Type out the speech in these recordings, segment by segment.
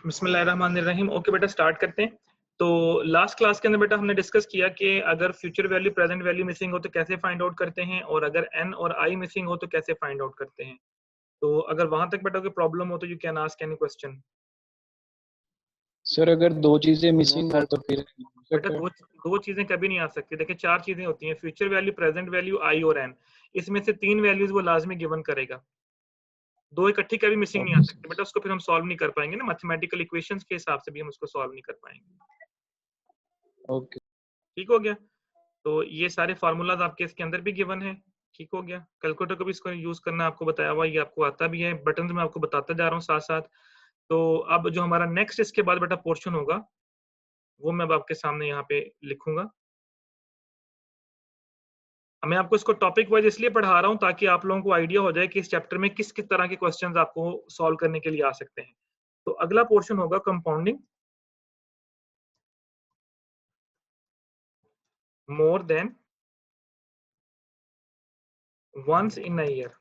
बिस्मिल्लाहिर्रहमानिर्रहीम। ओके बेटा, स्टार्ट करते हैं। तो लास्ट क्लास के अंदर बेटा हमने डिस्कस किया कि अगर future value present value missing हो तो कैसे फाइंड आउट करते हैं, और अगर एन और आई मिसिंग हो तो कैसे फाइंड आउट करते हैं। तो अगर वहां तक बेटा कोई प्रॉब्लम हो तो you can ask any question. Sir अगर दो चीजें नो मिसिंग हो सर। तो फिर बेटा दो चीजें कभी नहीं आ सकती। देखिए, चार चीजें होती हैं: फ्यूचर वैल्यू, प्रेजेंट वैल्यू, आई और एन। इसमें से तीन वैल्यूज वो लाजमी गिवन करेगा, दो इकट्ठी कभी मिसिंग नहीं आ सकती बेटा। उसको फिर हम सॉल्व नहीं कर पाएंगे ना, मैथमेटिकल इक्वेशंस के हिसाब से भी हम उसको सॉल्व नहीं कर पाएंगे। ओके। ठीक हो गया। तो ये सारे फार्मूलाज आपके इसके अंदर भी गिवन है। ठीक हो गया। कैलकुलेटर को भी इसको यूज करना आपको बताया हुआ, ये आपको आता भी है। बटन मैं आपको बताता जा रहा हूँ साथ साथ। तो अब जो हमारा नेक्स्ट इसके बाद बेटा पोर्शन होगा, वो मैं अब आपके सामने यहाँ पे लिखूंगा। मैं आपको इसको टॉपिक वाइज इसलिए पढ़ा रहा हूँ ताकि आप लोगों को आइडिया हो जाए कि इस चैप्टर में किस किस तरह के क्वेश्चंस आपको सॉल्व करने के लिए आ सकते हैं। तो अगला पोर्शन होगा compounding more than once in a year.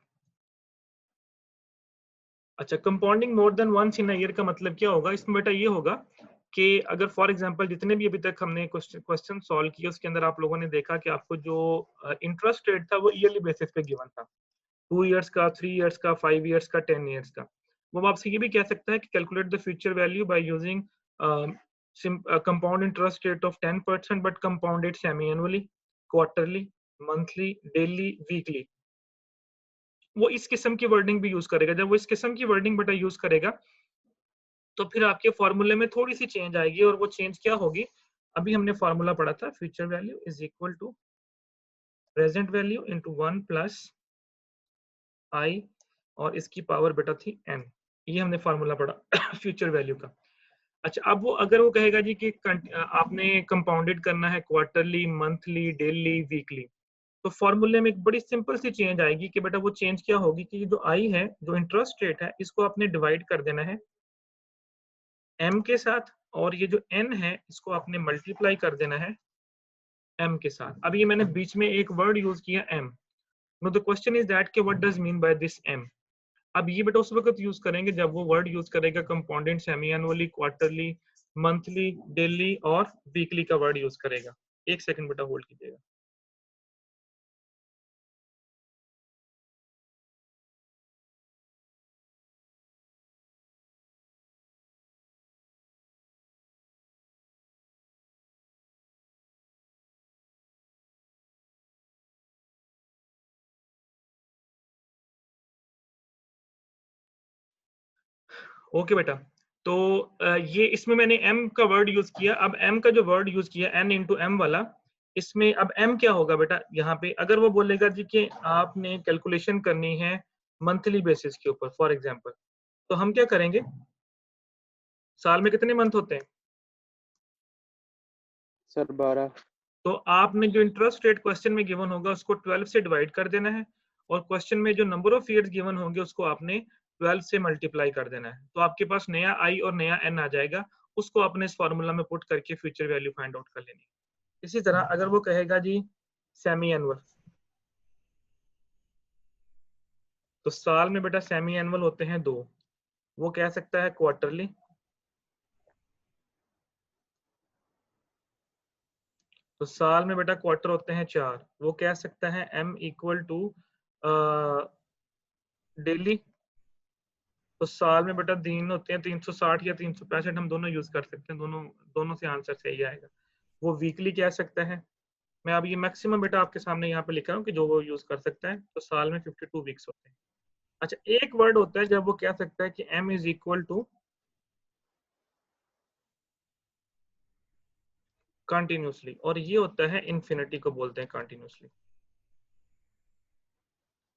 अच्छा, compounding more than once in a year का मतलब क्या होगा? इसमें बेटा ये होगा कि अगर फॉर एग्जांपल जितने भी अभी तक हमने क्वेश्चन सॉल्व किए उसके अंदर आप लोगों ने देखा कि आपको जो इंटरेस्ट रेट था वो ईयरली बेसिस पे गिवन था। 2 इयर्स का, 3 इयर्स का, 5 इयर्स का, 10 इयर्स का। वो आपसे ये भी कह सकता है कि calculate the future value by using compound interest rate of 10%, but compounded semi annually, quarterly, monthly, daily, weekly. वो इस किस्म की वर्डिंग भी यूज करेगा। जब वो इस किस्म की वर्डिंग बेटा यूज करेगा तो फिर आपके फॉर्मूले में थोड़ी सी चेंज आएगी। और वो चेंज क्या होगी? अभी हमने फॉर्मूला पढ़ा था, future value is equal to present value into 1 plus i, और इसकी पावर बेटा थी n। ये हमने फार्मूला पढ़ा फ्यूचर वैल्यू का। अच्छा, अब वो अगर वो कहेगा जी कि आपने कंपाउंडेड करना है क्वार्टरली, मंथली, डेली, वीकली, तो फॉर्मूले में एक बड़ी सिंपल सी चेंज आएगी कि बेटा वो चेंज क्या होगी कि जो आई है, जो इंटरेस्ट रेट है, इसको आपने डिवाइड कर देना है m के साथ, और ये जो n है इसको आपने मल्टीप्लाई कर देना है m के साथ। अब ये मैंने बीच में एक वर्ड यूज किया m। No the question is that कि what does mean by this m। अब ये बेटा उस वक्त यूज करेंगे जब वो वर्ड यूज करेगा compounded semi annually, quarterly, monthly, daily और वीकली का वर्ड यूज करेगा। एक सेकंड बेटा होल्ड कीजिएगा। ओके बेटा, तो ये इसमें मैंने m का वर्ड यूज किया। अब m का जो वर्ड यूज किया n इंटू m वाला, इसमें अब m क्या होगा बेटा? यहाँ पे अगर वो बोलेगा जी कि आपने कैलकुलेशन करनी है मंथली बेसिस के ऊपर फॉर एग्जांपल, तो हम क्या करेंगे? साल में कितने मंथ होते हैं सर 12। तो आपने जो इंटरेस्ट रेट क्वेश्चन में गिवन होगा उसको 12 से डिवाइड कर देना है, और क्वेश्चन में जो नंबर ऑफ ईयर्स गिवन होंगे उसको आपने 12 से मल्टीप्लाई कर देना है। तो आपके पास नया आई और नया एन आ जाएगा। उसको आपने इस फॉर्मूला में पुट करके फ्यूचर वैल्यू फाइंड आउट कर लेनी है। इसी तरह अगर वो कहेगा जी सेमी एनुअल, तो साल में बेटा सेमी एनुअल होते हैं 2। वो कह सकता है क्वार्टरली, तो साल में बेटा क्वार्टर होते हैं 4। वो कह सकता है m इक्वल टू डेली, तो साल में बेटा दिन होते हैं 360 या 365, हम दोनों यूज कर सकते हैं। दोनों से आंसर सही आएगा। वो वीकली कह सकता है। मैं अब ये मैक्सिमम बेटा आपके सामने यहाँ पे लिख रहा हूँ कि जो वो यूज कर सकता है। तो साल में 52 वीक्स होते हैं। अच्छा, एक वर्ड होता है जब वो कह सकता है कि m is equal to continuously, और ये होता है इन्फिनिटी को बोलते हैं कंटिन्यूसली।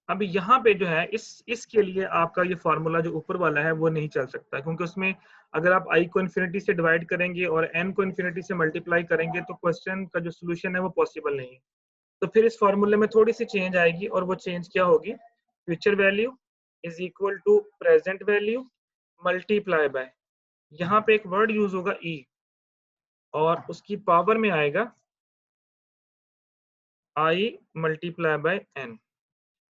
अब यहाँ पे जो है इसके लिए आपका ये फार्मूला जो ऊपर वाला है वो नहीं चल सकता, क्योंकि उसमें अगर आप i को इन्फिनिटी से डिवाइड करेंगे और n को इन्फिनिटी से मल्टीप्लाई करेंगे तो क्वेश्चन का जो सोल्यूशन है वो पॉसिबल नहीं है। तो फिर इस फार्मूले में थोड़ी सी चेंज आएगी, और वो चेंज क्या होगी? Future value is equal to present value multiply by, यहाँ पे एक वर्ड यूज होगा e, और उसकी पावर में आएगा i मल्टीप्लाई बाय n,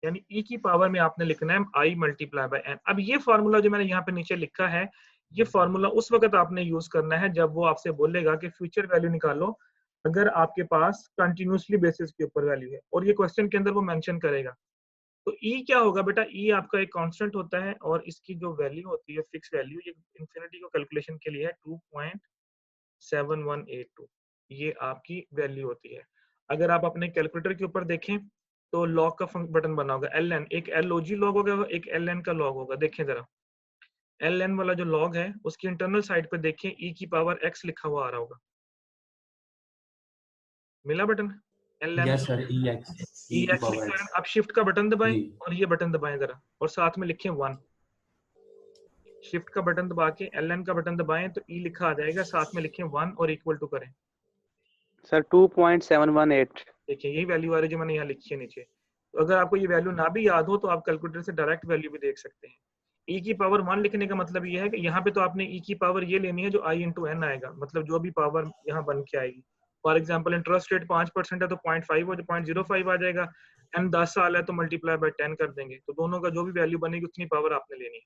यानी e की पावर में आपने लिखना है i मल्टीप्लाई बाय n। अब ये फार्मूला जो मैंने यहाँ पे नीचे लिखा है, ये फॉर्मूला उस वक्त आपने यूज करना है जब वो आपसे बोलेगा कि फ्यूचर वैल्यू निकालो अगर आपके पास कंटिन्यूसली बेसिस के ऊपर वैल्यू है, और ये क्वेश्चन के अंदर वो मेंशन करेगा। तो ई क्या होगा बेटा, ई आपका एक कांस्टेंट होता है और इसकी जो वैल्यू होती है फिक्स वैल्यू, ये इंफिनिटी को कैलकुलेशन के लिए है 2.7182, ये आपकी वैल्यू होती है। अगर आप अपने कैलकुलेटर के ऊपर देखें तो लॉग का बटन बना होगा एल एन, एक एल ओ जी लॉग होगा, एक एल एन का लॉग होगा। देखें जरा, एल एन वाला जो लॉग है उसकी इंटरनल साइड पे देखें ई की पावर एक्स लिखा हुआ आ रहा होगा, मिला button L N yes sir, e x, e e की एक्स पावर लिखा है। एक्स आप शिफ्ट का बटन दबाएं जी। और ये बटन दबाएं जरा, और साथ में लिखें 1। शिफ्ट का बटन दबा के एल एन का बटन दबाएं तो ई लिखा आ जाएगा, साथ में लिखें 1 और इक्वल टू करें। सर 2.718। देखिए यही वैल्यू आ रही है जो मैंने यहाँ लिखी है नीचे। तो अगर आपको ये वैल्यू ना भी याद हो तो आप कैलकुलेटर से डायरेक्ट वैल्यू भी देख सकते हैं। ई की पावर 1 लिखने का मतलब ये है कि यहाँ पे तो आपने ई की पावर ये लेनी है जो आई इंटू एन आएगा, मतलब जो भी पावर यहाँ बन के आएगी। फॉर एग्जाम्पल इंटरेस्ट रेट 5% है तो 0.5 हो, 0.05 आ जाएगा। एन 10 साल है तो मल्टीप्लाई बाय 10 कर देंगे, तो दोनों का जो भी वैल्यू बनेगी उतनी पावर आपने लेनी है।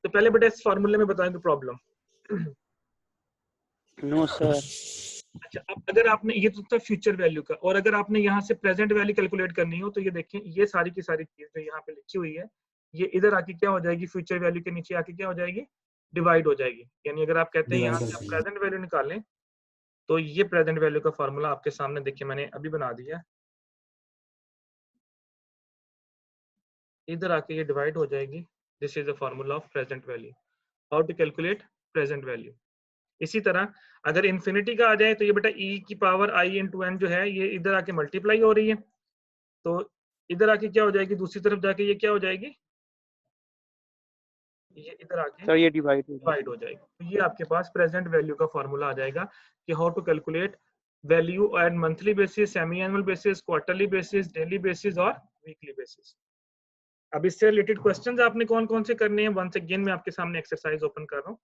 तो पहले बेटा इस फॉर्मूले में बताएंगे प्रॉब्लम। No sir. अच्छा, अब अगर आपने ये तो था फ्यूचर वैल्यू का, और अगर आपने यहाँ से प्रेजेंट वैल्यू कैलकुलेट करनी हो तो ये देखें, ये सारी की सारी चीज जो यहाँ पे लिखी हुई है ये इधर आके क्या हो जाएगी, फ्यूचर वैल्यू के नीचे आके क्या हो जाएगी, डिवाइड हो जाएगी। यानी अगर आप कहते हैं यहाँ डिवाइड हो से आप जाएगी। प्रेजेंट वैल्यू निकालें तो ये प्रेजेंट वैल्यू का फॉर्मूला आपके सामने देखिए मैंने अभी बना दिया, इधर आके ये डिवाइड हो जाएगी। This is the formula of present value, how to calculate present value. इसी तरह अगर इन्फिनिटी का आ जाए तो ये बेटा e की पावर i इंटू एन जो है ये इधर आके मल्टीप्लाई हो रही है, तो इधर आके क्या हो जाएगी, दूसरी तरफ जाके ये क्या हो जाएगी, ये इधर आके सर ये डिवाइड हो जाएगा। डिवाइड हो जाएगी। तो ये आपके पास प्रेजेंट वैल्यू का फॉर्मूला आ जाएगा कि how to calculate value at monthly basis, semi annual basis, quarterly basis, daily basis और वीकली बेसिस। अब इससे रिलेटेड क्वेश्चंस आपने कौन कौन से करने हैं, वंस अगेन मैं आपके सामने एक्सरसाइज ओपन कर रहा हूँ।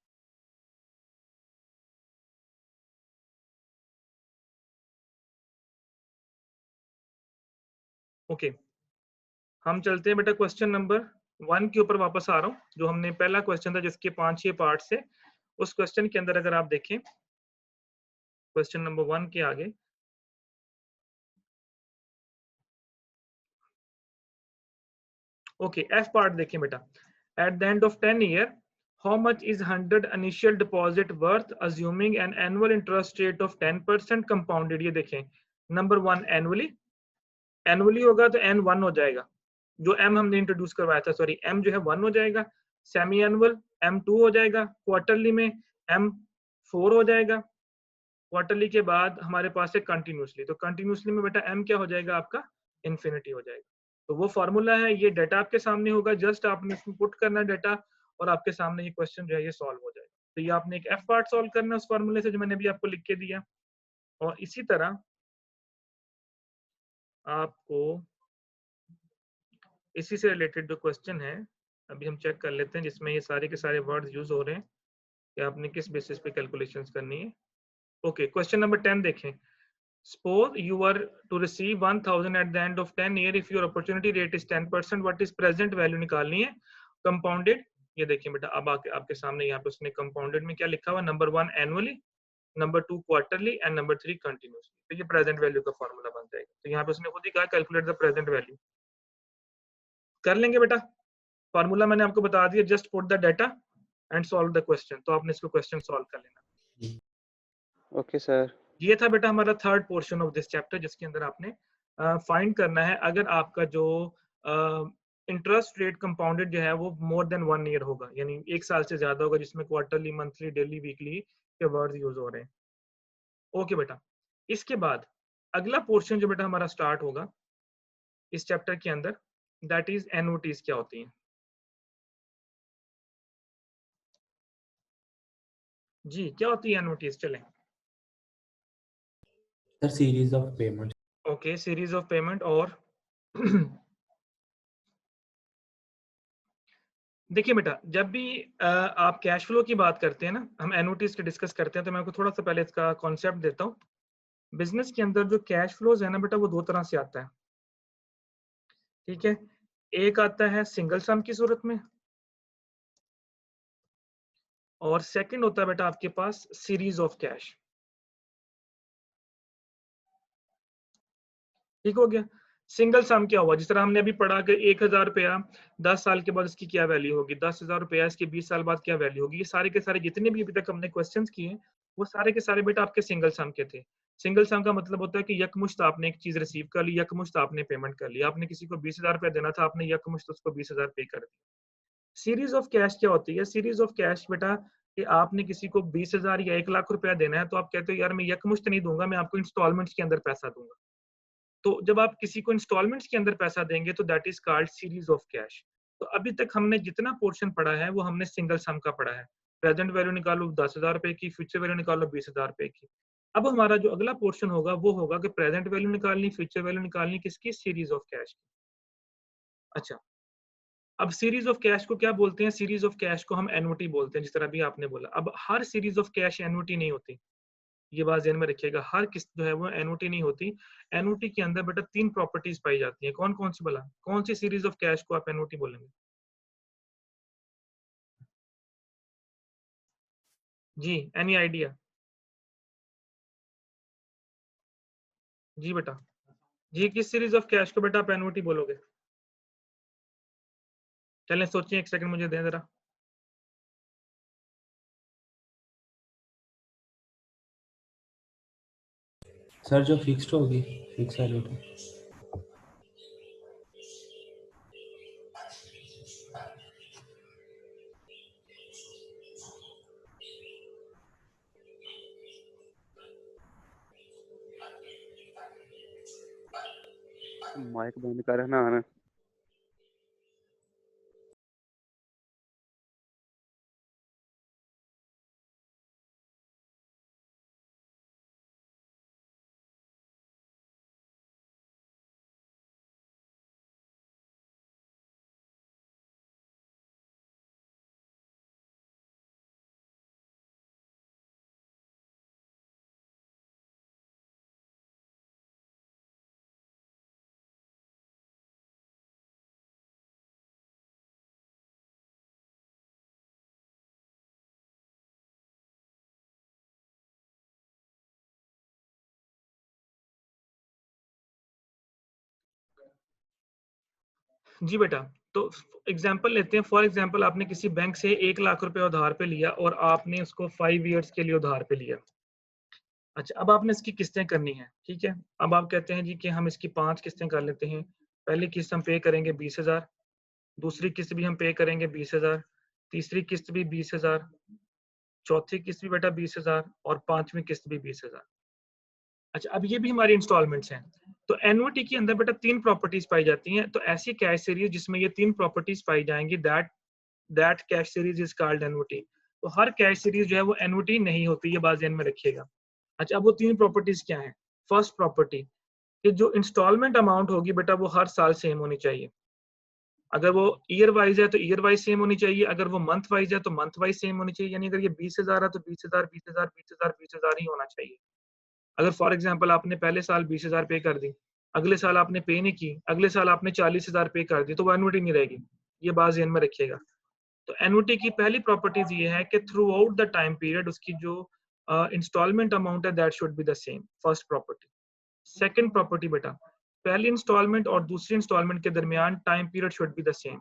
ओके हम चलते हैं बेटा क्वेश्चन नंबर 1 के ऊपर वापस आ रहा हूँ। जो हमने पहला क्वेश्चन था जिसके 5-6 पार्ट से, उस क्वेश्चन के अंदर अगर आप देखें क्वेश्चन नंबर 1 के आगे, ओके एफ पार्ट देखें बेटा। Eight the end of 10 year how much is 100 initial deposit worth assuming an annual interest rate of 10% compounded. ये देखें नंबर 1 एनुअली, एनुअली होगा तो एन 1 हो जाएगा, जो एम हमने इंट्रोड्यूस करवाया था, सॉरी एम जो है 1 हो जाएगा। सेमी एनुअल एम 2 हो जाएगा, क्वार्टरली में एम 4 हो जाएगा, क्वार्टरली के बाद हमारे पास है कंटिन्यूसली, तो कंटिन्यूसली में बेटा एम क्या हो जाएगा आपका, इन्फिनिटी हो जाएगा। तो वो फॉर्मूला है, ये डाटा आपके सामने होगा, जस्ट आपने इसमें पुट करना है डाटा और आपके सामने ये क्वेश्चन जो है ये सॉल्व हो जाएगा। तो ये आपने एक एफ पार्ट सॉल्व करना है उस फॉर्मूले से जो मैंने अभी आपको लिख के दिया, और इसी तरह आपको इसी से रिलेटेड जो क्वेश्चन है अभी हम चेक कर लेते हैं, जिसमें ये सारे के सारे वर्ड्स यूज हो रहे हैं कि आपने किस बेसिस पे कैलकुलेशंस करनी है। ओके क्वेश्चन नंबर 10 देखें। Suppose you were to receive 1000 at the end of 10 year if your opportunity rate is 10%, what is present value निकालनी है compounded। ये देखिए बेटा अब आपके सामने यहाँ पे उसने compounded में क्या लिखा हुआ, number 1 annually, number 2 quarterly and number 3 continuously। तो ये प्रेजेंट वैल्यू का फॉर्मूला बन जाएगा। तो यहाँ पे उसने खुद ही कहा कैलकुलेट द प्रेजेंट वैल्यू। कर लेंगे बेटा, फॉर्मूला मैंने आपको बता दिया, just put the data and solve the question. तो आपने इसको क्वेश्चन सॉल्व कर लेना। Okay sir. ये था बेटा हमारा third portion of this chapter, जिसके अंदर आपने फाइंड करना है अगर आपका जो इंटरेस्ट रेट कंपाउंडेड जो है वो मोर देन 1 ईयर होगा, यानी 1 साल से ज्यादा होगा, जिसमें क्वार्टरली, मंथली, डेली, वीकली के वर्ड्स यूज हो रहे हैं। ओके बेटा, इसके बाद अगला पोर्शन जो बेटा हमारा स्टार्ट होगा इस चैप्टर के अंदर, दैट इज एनओटीज क्या होती हैं। जी क्या होती है एनओटीज, चलें। Sir series of payment. Okay series of payment. और देखिए बेटा जब भी आप कैश फ्लो की बात करते हैं ना, हम एनओटीज की डिस्कस करते हैं, तो मैं आपको थोड़ा सा पहले इसका कॉन्सेप्ट देता हूँ। बिजनेस के अंदर जो कैश फ्लोज है ना बेटा वो 2 तरह से आता है, ठीक है। एक आता है सिंगल सम की सूरत में, और सेकंड होता है बेटा आपके पास सीरीज ऑफ कैश। ठीक हो गया। सिंगल सम क्या हुआ, जिस तरह हमने अभी पढ़ा कि 1000 रुपया 10 साल के बाद इसकी क्या वैल्यू होगी, 10,000 रुपया इसके 20 साल बाद क्या वैल्यू होगी। ये सारे के सारे जितने भी अभी तक हमने क्वेश्चंस किए वो सारे के सारे बेटा आपके सिंगल सम के थे। सिंगल सम का मतलब होता है कि यकमुश्त आपने एक चीज रिसीव कर ली, यकमुश्त आपने पेमेंट कर ली। आपने किसी को 20,000 रुपया देना था, आपने यकमुश्त उसको 20,000 पे कर दिया। सीरीज ऑफ कैश क्या होती है? सीरीज ऑफ कैश बेटा कि आपने किसी को 20,000 या 1 लाख रुपया देना है, तो आप कहते हो यार मैं यकमुश्त नहीं दूंगा, मैं आपको इंस्टॉलमेंट्स के अंदर पैसा दूंगा। तो जब आप किसी को इंस्टॉलमेंट्स के अंदर पैसा देंगे तो that is called series of cash. तो अभी तक हमने जितना पोर्शन पढ़ा है वो हमने सिंगल सम का पढ़ा है। प्रेजेंट वैल्यू निकालो 10,000 रुपए की, फ्यूचर वैल्यू निकालो 20,000 रुपए की। अब हमारा जो अगला पोर्शन होगा वो होगा कि प्रेजेंट वैल्यू निकालनी, फ्यूचर वैल्यू निकालनी किसकी? Series of cash. अच्छा, अब सीरीज ऑफ कैश को क्या बोलते हैं? सीरीज ऑफ कैश को हम एन्युटी बोलते हैं, जिस तरह भी आपने बोला। अब हर सीरीज ऑफ कैश एन्युटी नहीं होती, ये बात ध्यान में रखिएगा। हर किस्त जो है वो एन्युटी नहीं होती। एन्युटी के अंदर बेटा 3 प्रॉपर्टीज पाई जाती है। कौन कौन सी बोला? कौन सी सीरीज ऑफ कैश को आप एन्युटी बोलेंगे? जी, एनी आइडिया? जी बेटा, जी किस सीरीज ऑफ कैश को बेटा आप एन्युटी बोलोगे? चलें सोचिए, 1 सेकंड मुझे दें जरा। सर जो फिक्स्ड होगी, फिक्स एन्युटी। माइक बंद कर ना आना। जी बेटा, तो एग्जांपल लेते हैं। फॉर एग्जांपल आपने किसी बैंक से 1 लाख रुपए उधार पे लिया और आपने उसको 5 इयर्स के लिए उधार पे लिया। अच्छा, अब आपने इसकी किस्तें करनी है, ठीक है। अब आप कहते हैं जी कि हम इसकी 5 किस्तें कर लेते हैं। पहली किस्त हम पे करेंगे 20,000, दूसरी किस्त भी हम पे करेंगे 20,000, तीसरी किस्त भी 20,000, चौथी किस्त भी बेटा 20,000 और 5वीं किस्त भी 20,000। अच्छा, अब ये भी हमारी इंस्टॉलमेंट्स हैं। तो एन्युटी के अंदर बेटा 3 प्रॉपर्टीज पाई जाती हैं। तो ऐसी कैश सीरीज जिसमें ये 3 प्रॉपर्टीज पाई जाएंगी, that cash series is called annuity. तो हर कैश सीरीज जो है वो एन्युटी नहीं होती, ये बात ध्यान में रखिएगा। अच्छा, अब वो 3 प्रॉपर्टीज क्या हैं? फर्स्ट प्रॉपर्टी कि जो इंस्टॉलमेंट अमाउंट होगी बेटा वो हर साल सेम होनी चाहिए। अगर वो ईयर वाइज है तो ईयर वाइज सेम होनी चाहिए, अगर वो मंथ वाइज है तो मंथ वाइज सेम होनी चाहिए। यानी अगर ये 20,000 है तो 20,000 20,000 20,000 20,000 ही होना चाहिए। अगर फॉर एग्जांपल आपने पहले साल 20,000 पे कर दी, अगले साल आपने पे नहीं की, अगले साल आपने 40,000 पे कर दी, तो वो एन्युटी नहीं रहेगी। ये बात ध्यान में रखिएगा। तो एन्युटी की पहली प्रॉपर्टीज ये है कि through out the time period उसकी जो इंस्टॉलमेंट अमाउंट है that should be the same. First property. Second property बेटा, पहली इंस्टॉलमेंट और दूसरी इंस्टॉलमेंट के दरमियान time period should be the same.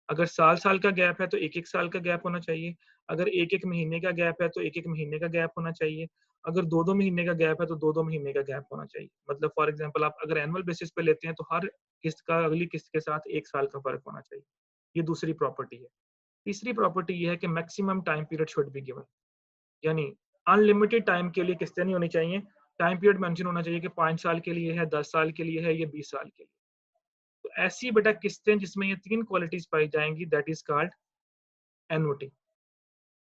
अगर साल साल का गैप है तो 1-1 साल का गैप होना चाहिए। अगर 1-1 महीने का गैप है तो 1-1 महीने का गैप होना चाहिए। अगर 2-2 महीने का गैप है तो 2-2 महीने का गैप होना चाहिए। मतलब फॉर एग्जांपल आप अगर एनुअल बेसिस पे लेते हैं तो हर किस्त का अगली किस्त के साथ 1 साल का फर्क होना चाहिए। ये दूसरी प्रॉपर्टी है। तीसरी प्रॉपर्टी ये है कि maximum time period should be given. यानी अनलिमिटेड टाइम के लिए किस्तें नहीं होनी चाहिए। टाइम पीरियड मेंशन होना चाहिए कि 5 साल के लिए है, 10 साल के लिए है, या 20 साल के लिए। तो ऐसी बेटा किस्तें जिसमें ये 3 क्वालिटीज पाई जाएंगी दैट इज कॉल्ड एन्युटी।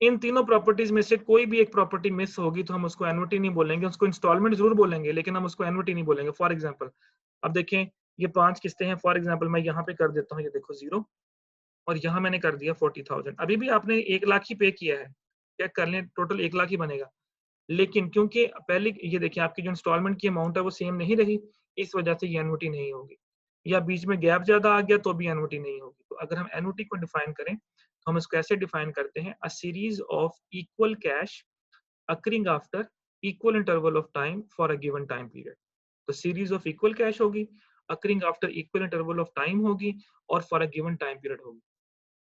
इन तीनों प्रॉपर्टीज में से कोई भी एक प्रॉपर्टी मिस होगी तो हम उसको एन्युटी नहीं बोलेंगे, उसको इंस्टॉलमेंट जरूर बोलेंगे लेकिन हम उसको एन्युटी नहीं बोलेंगे। फॉर एग्जांपल अब देखें, ये 5 किस्तें हैं। फॉर एग्जांपल मैं यहाँ पे कर देता हूँ, ये देखो 0 और यहाँ मैंने कर दिया 40,000। अभी भी आपने 1 लाख ही पे किया है, चेक कर लें, टोटल 1 लाख ही बनेगा। लेकिन क्योंकि पहले ये देखिए आपकी जो इंस्टॉलमेंट की अमाउंट है वो सेम नहीं रही, इस वजह से ये एन्युटी नहीं होगी। या बीच में गैप ज्यादा आ गया तो भी एन्युटी नहीं होगी। तो अगर हम एन्युटी को डिफाइन करें तो हम इसको ऐसे डिफाइन करते हैं, a series of equal cash occurring after equal interval of time for a given time period. तो सीरीज ऑफ इक्वल कैश होगी, occurring after equal interval of time होगी, और for a given time period होगी।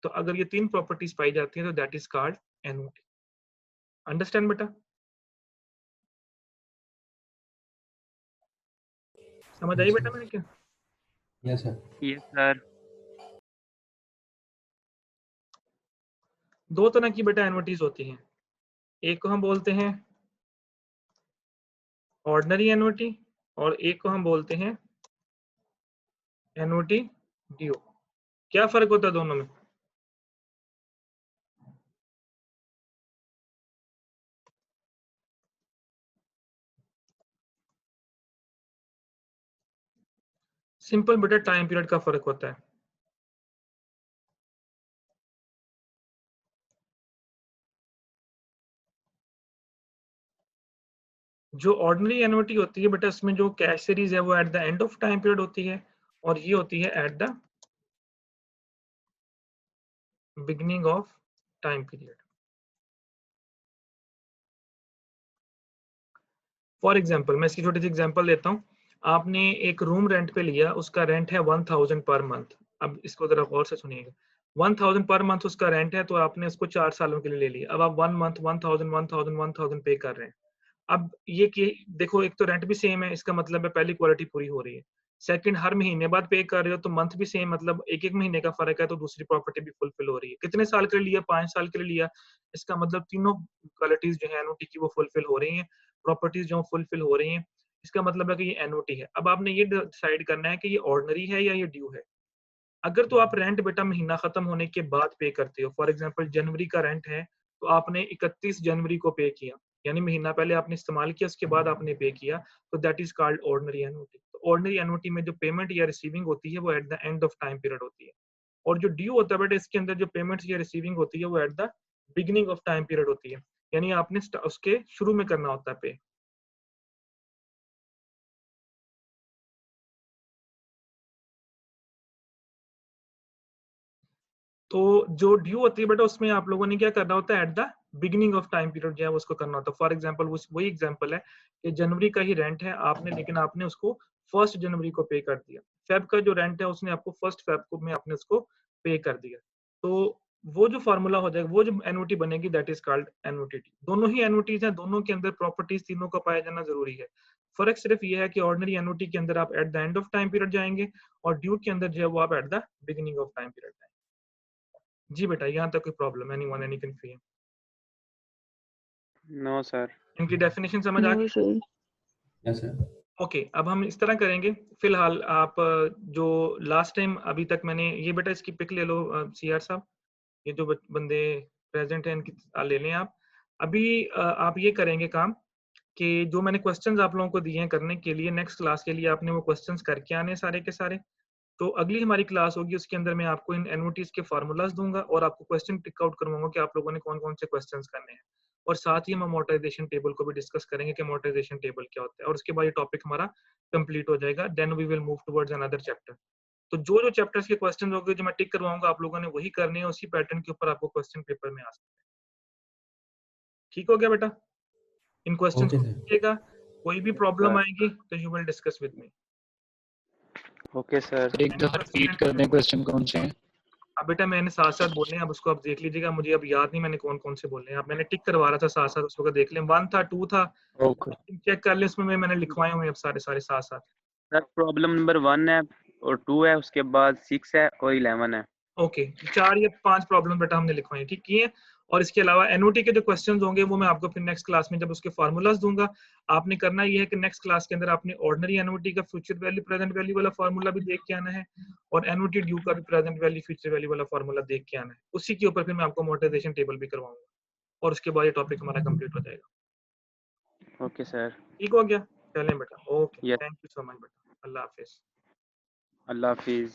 तो अगर ये तीन properties पाई जाती हैं तो that is called annuity. Understand बेटा? समझ आई बेटा मैंने क्या? Yes sir. Yes sir. दो तरह की बेटा एन्युटीज होती हैं, एक को हम बोलते हैं ऑर्डिनरी एन्युटी और एक को हम बोलते हैं एन्युटी ड्यू। क्या फर्क होता है दोनों में? सिंपल बेटा टाइम पीरियड का फर्क होता है। जो ऑर्डिनरी एन्युटी होती है बेटा, इसमें जो कैश सीरीज है वो eight the end of time period होती है, और ये होती है eight the beginning of time period. For example मैं इसकी छोटी सी एग्जाम्पल देता हूँ। आपने एक रूम रेंट पे लिया, उसका रेंट है 1000 पर मंथ। अब इसको जरा गौर से सुनिएगा, 1000 पर मंथ उसका रेंट है, तो आपने उसको 4 सालों के लिए ले लिया। अब आप 1 मंथ 1000 पे कर रहे हैं। अब ये कि देखो, एक तो रेंट भी सेम है, इसका मतलब है पहली क्वालिटी पूरी हो रही है। सेकंड, हर महीने बाद पे कर रहे हो तो मंथ भी सेम, मतलब एक एक महीने का फर्क है, तो दूसरी प्रॉपर्टी भी फुलफिल हो रही है। कितने साल के लिए लिया? 5 साल के लिए लिया। इसका मतलब तीनों क्वालिटीज जो है एनओटी की वो फुलफिल हो रही हैं, प्रॉपर्टीज जो फुलफिल हो रही हैं। इसका मतलब है कि ये एनओटी है। अब आपने ये डिसाइड करना है कि ये ऑर्डिनरी है या ये ड्यू है। अगर तो आप रेंट बेटा महीना खत्म होने के बाद पे करते हो, फॉर एग्जांपल जनवरी का रेंट है तो आपने 31 जनवरी को पे किया, यानी महीना पहले आपने इस्तेमाल किया, उसके बाद आपने पे किया, तो that is called ordinary annuity. तो ऑर्डिनरी एन्युटी में जो पेमेंट या रिसीविंग होती है वो eight the end of time period होती है, और जो ड्यू होता है बेटा इसके अंदर जो पेमेंट्स या रिसीविंग होती है वो eight the beginning of time period होती है, यानी आपने उसके शुरू में करना होता है पे। तो जो ड्यू होती है बेटा उसमें आप लोगों ने क्या करना होता है, eight the beginning of time period जो है उसको करना होता है। फॉर एग्जांपल वही एग्जांपल है कि जनवरी का ही रेंट है आपने, लेकिन आपने उसको 1 जनवरी को पे कर दिया। फेब का जो रेंट है उसने आपको 1 फेब को में आपने उसको पे कर दिया। तो वो जो फार्मूला हो जाएगा, वो जो एन्युटी बनेगी दैट इज कॉल्ड एन्युटी। दोनों ही एन्युटीज हैं, दोनों के अंदर प्रॉपर्टीज तीनों का पाया जाना जरूरी है। फर्क सिर्फ ये है कि ऑर्डिनरी एन्युटी के अंदर आप at the end of time period जाएंगे, और ड्यू के अंदर जो है वो आप at the beginning of time period जाएंगे। जी बेटा, यहाँ तक कोई problem? Anyone, any confusion? No sir. इनकी डेफिनेशन समझ आ गई? Yes sir. ओके, अब हम इस तरह करेंगे। फिलहाल आप जो लास्ट टाइम अभी तक मैंने ये बेटा इसकी पिक ले लो सीआर साहब, ये जो बंदे प्रेजेंट हैं इनकी ले लें आप। अभी आप ये करेंगे काम कि जो मैंने क्वेश्चंस आप लोगों को दिए हैं करने के लिए, नेक्स्ट क्लास के लिए आपने वो क्वेश्चंस करके आने सारे के सारे। तो अगली हमारी क्लास होगी, उसके अंदर मैं आपको इन एन्युटीज के फार्मूलाज दूंगा और आपको क्वेश्चन पिक आउट करवाऊंगा कि आप लोगों ने कौन कौन से क्वेश्चंस करने हैं, और साथ ही हम अमोर्टाइजेशन टेबल को भी डिस्कस करेंगे कि अमोर्टाइजेशन टेबल क्या होता है, और उसके बाद ये टॉपिक हमारा कंप्लीट हो जाएगा। Then we will move towards another chapter. तो जो जो चैप्टर्स के क्वेश्चन होंगे जो मैं टिक करवाऊंगा, आप लोगों ने वही करने हैं, उसी पैटर्न के ऊपर आपको क्वेश्चन पेपर में आ सकते हैं। ठीक हो गया बेटा? इन क्वेश्चंस ओके को सर। कीजिएगा, कोई भी प्रॉब्लम आएगी तो you will discuss with me. Okay sir. एक दफा रिपीट कर दें क्वेश्चन कौन से हैं? अब बेटा मैंने साथ साथ बोलने हैं, अब उसको आप देख लीजिएगा, मुझे अब याद नहीं मैंने कौन कौन से बोलने हैं। अब मैंने टिक करवा रहा था साथ साथ, उसको देख लें। 1 था, 2 था, ओके चेक कर लें, उसमें मैंने लिखवाए हुए हैं अब सारे सारे साथ साथ। सर प्रॉब्लम नंबर 1 है और 2 है, उसके बाद 6 है और 11 है। ओके, 4 या 5 प्रॉब्लम बेटा हमने लिखवाई, ठीक किए। और इसके अलावा एनओटी के जो क्वेश्चंस होंगे वो मैं आपको फिर नेक्स्ट क्लास में जब उसके फार्मूलाज दूंगा, आपने करना ये है कि नेक्स्ट क्लास के अंदर आपने ऑर्डिनरी एनओटी का फ्यूचर वैल्यू प्रेजेंट वैल्यू वाला फार्मूला भी देख के आना है, और एनओटी ड्यू का भी प्रेजेंट वैल्यू फ्यूचर वैल्यू वाला फार्मूला देख के आना है। उसी के ऊपर फिर मैं आपको अमोर्टाइजेशन टेबल भी करवाऊंगा, और उसके बाद ये टॉपिक हमारा कंप्लीट हो जाएगा। Okay sir. ठीक हो गया? चलें बेटा, okay, yes. Thank you so much बेटा, अल्लाह हाफिज। अल्लाह हाफिज।